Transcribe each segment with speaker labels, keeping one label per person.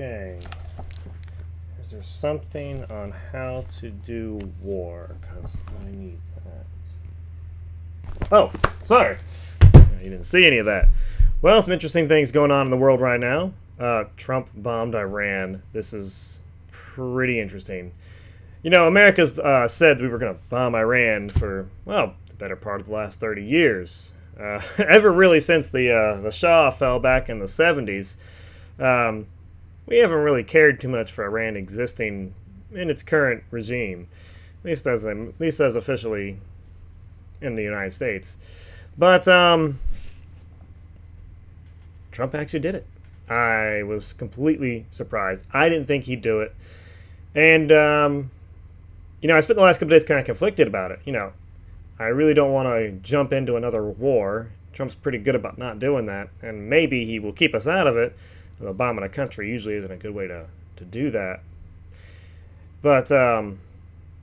Speaker 1: Okay. Is there something on how to do war? Because I need that. Oh, sorry. You didn't see any of that. Well, some interesting things going on in the world right now. Trump bombed Iran. This is pretty interesting. You know, America's said we were going to bomb Iran for, well, the better part of the last 30 years. Ever really since the Shah fell back in the 70s. We haven't really cared too much for Iran existing in its current regime, at least as officially in the United States. But Trump actually did it. I was completely surprised. I didn't think he'd do it. And, I spent the last couple days kind of conflicted about it. I really don't want to jump into another war. Trump's pretty good about not doing that. And maybe he will keep us out of it. Although bombing a country usually isn't a good way to do that. But,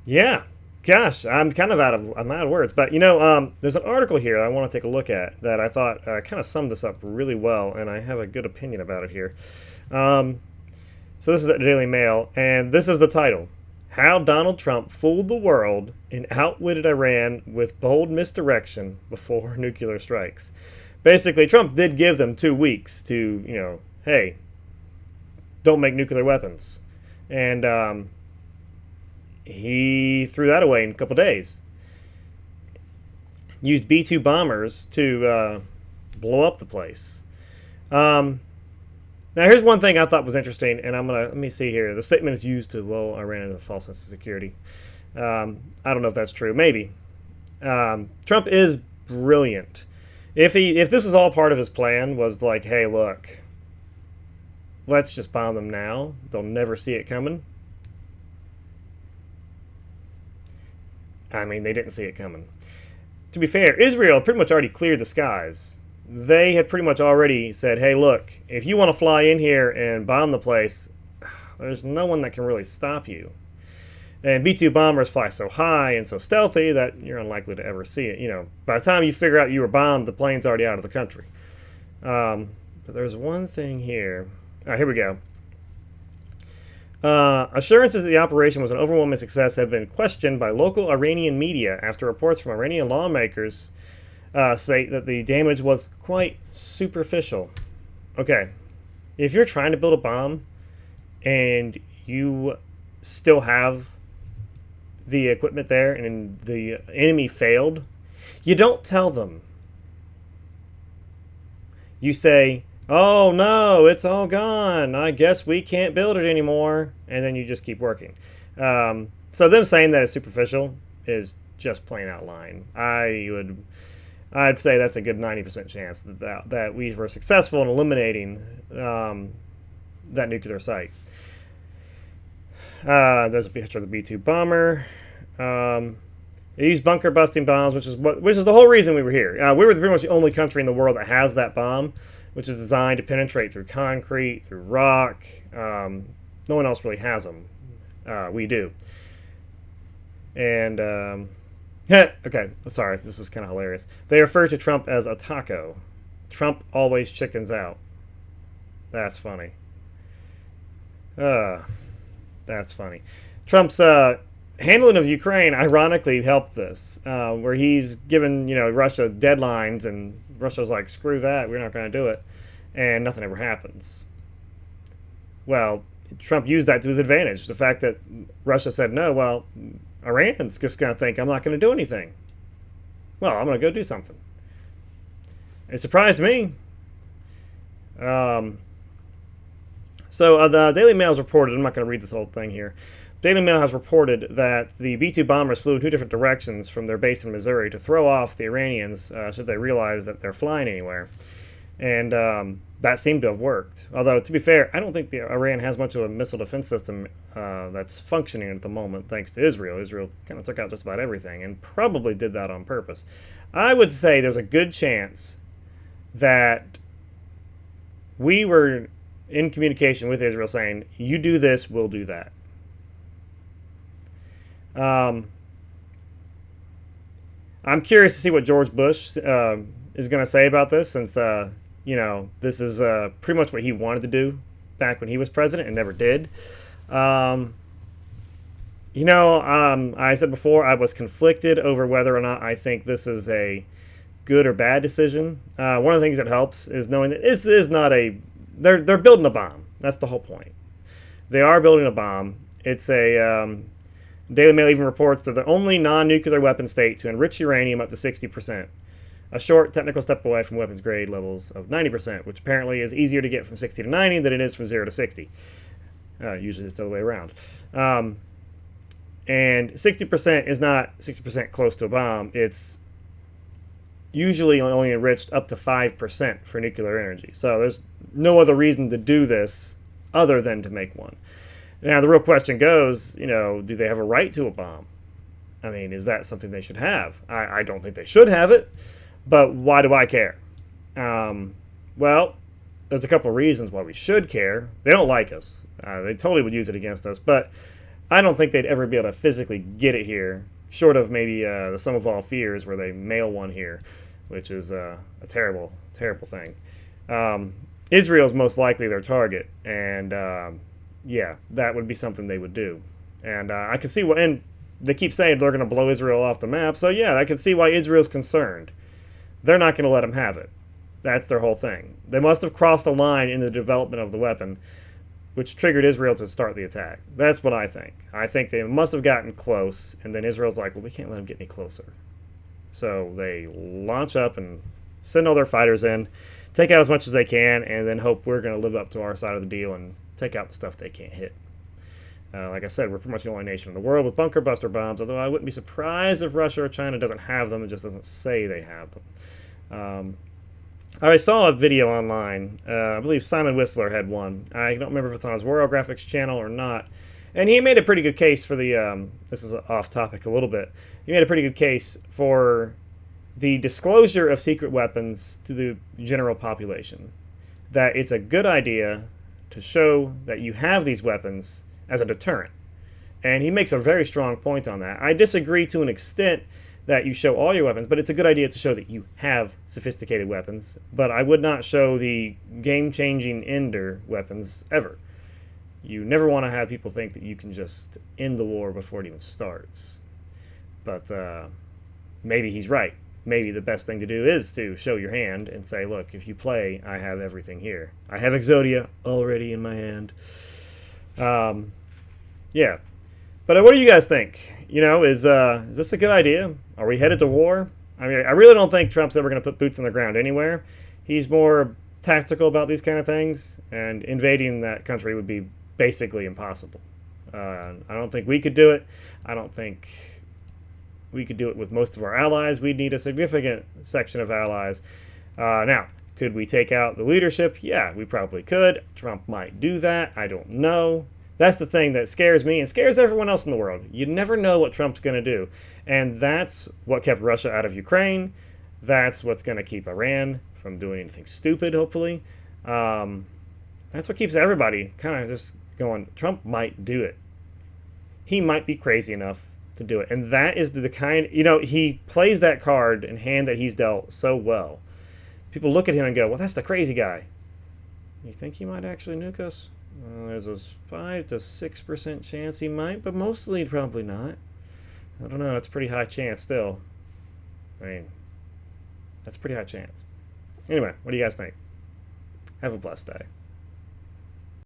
Speaker 1: yeah. Gosh, I'm out of words. But, there's an article here I want to take a look at that I thought kind of summed this up really well, and I have a good opinion about it here. So this is at the Daily Mail, and this is the title. How Donald Trump Fooled the World and Outwitted Iran with Bold Misdirection Before Nuclear Strikes. Basically, Trump did give them 2 weeks to, hey, don't make nuclear weapons. And he threw that away in a couple days. Used B-2 bombers to blow up the place. Now, here's one thing I thought was interesting, and let me see here. The statement is used to lull Iran into a false sense of security. I don't know if that's true. Maybe. Trump is brilliant. If this was all part of his plan, was like, hey, look, let's just bomb them now. They'll never see it coming. I mean, they didn't see it coming. To be fair, Israel pretty much already cleared the skies. They had pretty much already said, hey, look, if you want to fly in here and bomb the place, there's no one that can really stop you. And B-2 bombers fly so high and so stealthy that you're unlikely to ever see it. By the time you figure out you were bombed, the plane's already out of the country. But there's one thing here. All right, here we go. Assurances that the operation was an overwhelming success have been questioned by local Iranian media after reports from Iranian lawmakers say that the damage was quite superficial. Okay, if you're trying to build a bomb and you still have the equipment there and the enemy failed, you don't tell them. You say, oh no, it's all gone. I guess we can't build it anymore. And then you just keep working. So them saying that it's superficial is just plain out lying. I'd say that's a good 90% chance that we were successful in eliminating that nuclear site. There's a picture of the B-2 bomber. They use bunker busting bombs, which is the whole reason we were here. We were pretty much the only country in the world that has that bomb, which is designed to penetrate through concrete, through rock. No one else really has them. We do. And okay, sorry, this is kind of hilarious. They refer to Trump as a taco. Trump always chickens out. That's funny. That's funny. Trump's handling of Ukraine ironically helped this, where he's given Russia deadlines, and Russia's like, screw that, we're not going to do it, and nothing ever happens. Well, Trump used that to his advantage. The fact that Russia said no, well, Iran's just going to think I'm not going to do anything. Well, I'm going to go do something. It surprised me. So the Daily Mail has reported, I'm not going to read this whole thing here. Daily Mail has reported that the B-2 bombers flew in 2 different directions from their base in Missouri to throw off the Iranians should they realize that they're flying anywhere. And that seemed to have worked. Although, to be fair, I don't think Iran has much of a missile defense system that's functioning at the moment, thanks to Israel. Israel kind of took out just about everything and probably did that on purpose. I would say there's a good chance that we were in communication with Israel saying, you do this, we'll do that. I'm curious to see what George Bush is going to say about this, since this is pretty much what he wanted to do back when he was president and never did. I said before I was conflicted over whether or not I think this is a good or bad decision. One of the things that helps is knowing that this is not a... They're building a bomb. That's the whole point. They are building a bomb. It's a... Daily Mail even reports they're the only non-nuclear weapon state to enrich uranium up to 60%. A short technical step away from weapons grade levels of 90%, which apparently is easier to get from 60 to 90 than it is from 0 to 60. Usually it's the other way around. And 60% is not 60% close to a bomb. It's usually only enriched up to 5% for nuclear energy. So there's no other reason to do this other than to make one. Now the real question goes, do they have a right to a bomb? I mean, is that something they should have? I don't think they should have it, but why do I care? Well, there's a couple of reasons why we should care. They don't like us. They totally would use it against us, but I don't think they'd ever be able to physically get it here, short of maybe the sum of all fears where they mail one here, which is a terrible, terrible thing. Israel's most likely their target, and that would be something they would do. And I can see what, and they keep saying they're going to blow Israel off the map, so yeah, I can see why Israel's concerned. They're not going to let them have it. That's their whole thing. They must have crossed a line in the development of the weapon, which triggered Israel to start the attack. That's what I think. I think they must have gotten close, and then Israel's like, well, we can't let them get any closer. So they launch up and send all their fighters in, take out as much as they can, and then hope we're going to live up to our side of the deal and take out the stuff they can't hit. Like I said, we're pretty much the only nation in the world with bunker buster bombs, although I wouldn't be surprised if Russia or China doesn't have them. It just doesn't say they have them. I saw a video online. I believe Simon Whistler had one. I don't remember if it's on his Royal Graphics channel or not. And he made a pretty good case for the... this is off topic a little bit. He made a pretty good case for the disclosure of secret weapons to the general population. That it's a good idea to show that you have these weapons as a deterrent. And he makes a very strong point on that. I disagree to an extent that you show all your weapons, but it's a good idea to show that you have sophisticated weapons. But I would not show the game-changing ender weapons ever. You never want to have people think that you can just end the war before it even starts. But maybe he's right. Maybe the best thing to do is to show your hand and say, look, if you play, I have everything here. I have Exodia already in my hand. Yeah. But what do you guys think? Is this a good idea? Are we headed to war? I mean, I really don't think Trump's ever going to put boots on the ground anywhere. He's more tactical about these kind of things, and invading that country would be basically impossible. I don't think we could do it. I don't think we could do it with most of our allies. We'd need a significant section of allies. Now, could we take out the leadership? Yeah, we probably could. Trump might do that. I don't know. That's the thing that scares me and scares everyone else in the world. You never know what Trump's going to do. And that's what kept Russia out of Ukraine. That's what's going to keep Iran from doing anything stupid, hopefully. That's what keeps everybody kind of just going, Trump might do it. He might be crazy enough to do it. And that is the kind, he plays that card in hand that he's dealt so well. People look at him and go, well, that's the crazy guy. You think he might actually nuke us? There's a 5 to 6% chance he might, but mostly probably not. I don't know. It's a pretty high chance still. I mean, that's a pretty high chance. Anyway, what do you guys think? Have a blessed day.